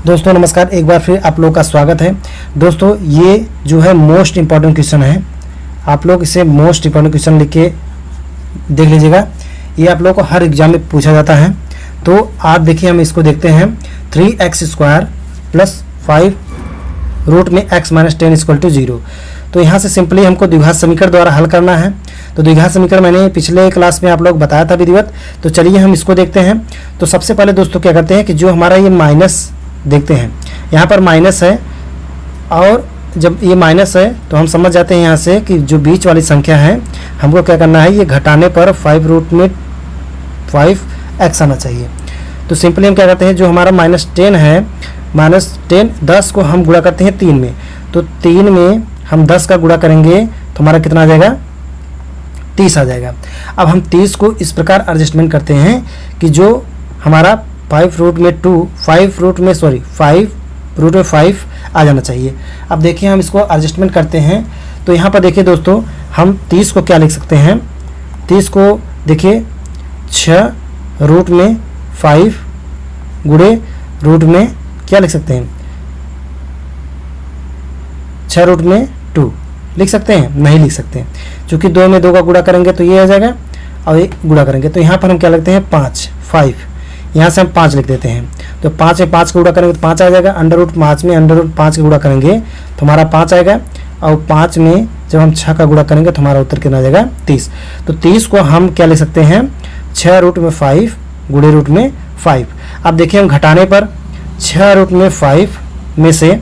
दोस्तों नमस्कार, एक बार फिर आप लोगों का स्वागत है। दोस्तों ये जो है मोस्ट इम्पॉर्टेंट क्वेश्चन है, आप लोग इसे मोस्ट इम्पॉर्टेंट क्वेश्चन लिख के देख लीजिएगा। ये आप लोगों को हर एग्जाम में पूछा जाता है। तो आप देखिए, हम इसको देखते हैं। 3x² प्लस 5 रूट में x माइनस 10 इक्वल टू 0। तो यहाँ से सिंपली हमको द्विघात समीकरण द्वारा हल करना है। तो द्विघात समीकरण मैंने पिछले क्लास में आप लोग बताया था विधिवत। तो चलिए हम इसको देखते हैं। तो सबसे पहले दोस्तों क्या करते हैं कि जो हमारा ये माइनस देखते हैं, यहाँ पर माइनस है, और जब ये माइनस है तो हम समझ जाते हैं यहाँ से कि जो बीच वाली संख्या है हमको क्या करना है, ये घटाने पर 5 रूट में 5x आना चाहिए। तो सिंपली हम क्या करते हैं, जो हमारा -10 है, -10 10 को हम गुणा करते हैं 3 में। तो 3 में हम 10 का गुणा करेंगे तो हमारा कितना आ जाएगा, 30 आ जाएगा। अब हम 30 को इस प्रकार एडजस्टमेंट करते हैं कि जो हमारा 5 रूट में 5 आ जाना चाहिए। अब देखिए हम इसको एडजस्टमेंट करते हैं। तो यहाँ पर देखिए दोस्तों, हम 30 को क्या लिख सकते हैं, 30 को देखिए 6 रूट में 5 गुणे रूट में क्या लिख सकते हैं, 6 रूट में 2 लिख सकते हैं, नहीं लिख सकते हैं, क्योंकि 2 में 2 का गुणा करेंगे तो ये आ जाएगा, और ये गुणा करेंगे तो यहाँ पर हम क्या लिखते हैं 5 यहाँ से हम 5 लिख देते हैं। तो 5 में 5 का गुणा करेंगे तो 5 आ जाएगा। √5 में √5 का गुणा करेंगे तो हमारा 5 आएगा, और 5 में जब हम 6 का गुणा करेंगे तो हमारा उत्तर कितना आ जाएगा, 30। तो 30 को हम क्या लिख सकते हैं, 6 रूट में 5 गुणे रूट में 5। अब देखिए हम घटाने पर 6 रूट में 5 में से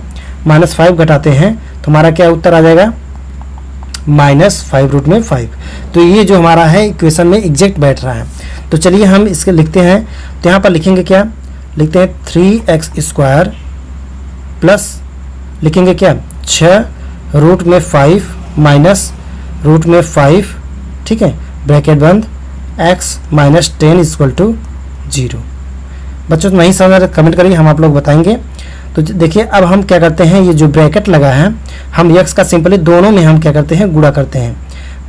-5 घटाते हैं तो हमारा क्या उत्तर आ जाएगा, -5 रूट में 5। तो ये जो हमारा है इक्वेशन में एग्जैक्ट बैठ रहा है। तो चलिए हम इसके लिखते हैं। तो यहाँ पर लिखेंगे क्या, लिखते हैं 3x² प्लस लिखेंगे क्या, 6 रूट में 5 माइनस रूट में 5, ठीक है, ब्रैकेट बंद, x माइनस 10 इक्वल टू 0। बच्चों तो नहीं समझ रहे कमेंट करिए, हम आप लोग बताएंगे। तो देखिए अब हम क्या करते हैं, ये जो ब्रैकेट लगा है, हम x का सिंपली दोनों में हम क्या करते हैं, गुणा करते हैं।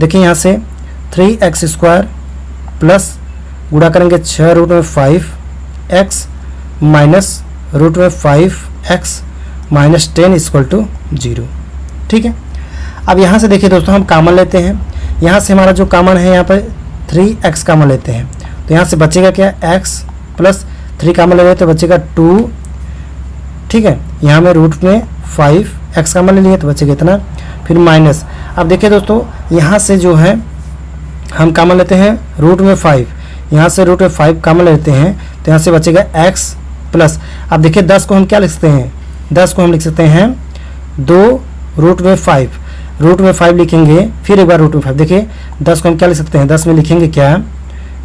देखिए यहाँ से 3x² प्लस गुणा करेंगे 6 रूट में 5x माइनस रूट में 5x माइनस 10 इक्वल टू 0, ठीक है। अब यहाँ से देखिए दोस्तों, हम कॉमन लेते हैं। यहाँ से हमारा जो कॉमन है, यहाँ पर 3x कॉमन लेते हैं। तो यहाँ से बचेगा क्या, x प्लस 3 कॉमन ले रहे तो बचेगा 2, ठीक है। यहाँ में रूट में 5x कॉमन ले लिए तो बचेगा इतना, फिर माइनस। अब देखिए दोस्तों, यहाँ से जो है हम कॉमन लेते हैं रूट में 5, यहाँ से रूट में 5 कॉमन लेते हैं तो यहाँ से बचेगा x प्लस। अब देखिए 10 को हम क्या लिख सकते हैं, 10 को हम लिख सकते हैं 2 रूट में 5, रूट में 5 लिखेंगे, फिर एक बार रूट में 5। देखिए 10 को हम क्या लिख सकते हैं, 10 में लिखेंगे क्या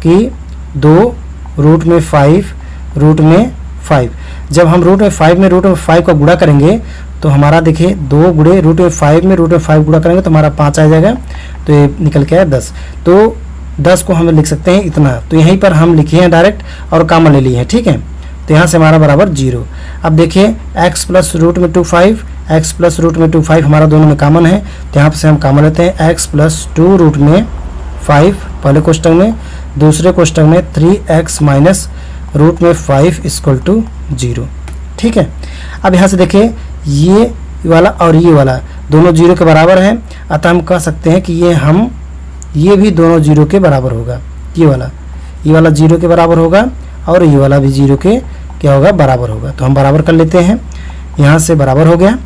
कि 2 रूट में 5 रूट में 5। जब हम रूट में 5 का गुणा करेंगे तो हमारा देखिए 2 गुणे रूट में 5 में रूट में 5 गुणा करेंगे तो हमारा 5 आ जाएगा। तो ये निकल के आया 10। तो 10 को हम लिख सकते हैं इतना। तो यहीं पर हम लिखे हैं डायरेक्ट और कॉमन ले लिए हैं, ठीक है। तो यहाँ से हमारा बराबर 0। अब देखिए x प्लस रूट में 25, x प्लस रूट में 25 हमारा दोनों में कॉमन है, तो यहाँ से हम कॉमन लेते हैं x प्लस 2 रूट में 5 पहले कोष्टक में, दूसरे कोष्टक में 3x माइनस रूट में 5 इक्वल टू 0, ठीक है। अब यहाँ से देखिए ये वाला और ये वाला दोनों 0 के बराबर है, अतः हम कह सकते हैं कि ये भी दोनों 0 के बराबर होगा। ये वाला 0 के बराबर होगा और ये वाला भी 0 के क्या होगा, बराबर होगा। तो हम बराबर कर लेते हैं, यहाँ से बराबर हो गया।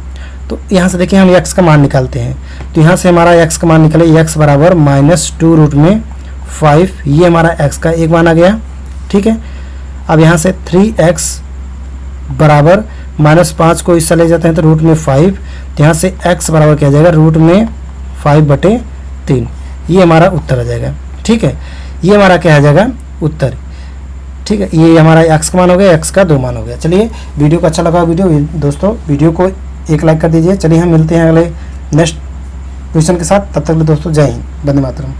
तो यहाँ से देखिए हम x का मान निकालते हैं। तो यहाँ से हमारा x का मान निकले, x बराबर -2 रूट में 5, ये हमारा x का एक मान आ गया, ठीक है। अब यहाँ से 3x बराबर -5 को इससे ले जाते हैं तो रूट में 5, तो यहाँ से x बराबर क्या जाएगा, रूट में 5/3, ये हमारा उत्तर आ जाएगा, ठीक है। ये हमारा क्या आ जाएगा, उत्तर, ठीक है। ये हमारा x का मान हो गया, x का 2 मान हो गया। चलिए वीडियो को अच्छा लगा दोस्तों, वीडियो को एक लाइक कर दीजिए। चलिए हम मिलते हैं अगले नेक्स्ट क्वेश्चन के साथ, तब तक दोस्तों जय हिंद, वंदे मातरम।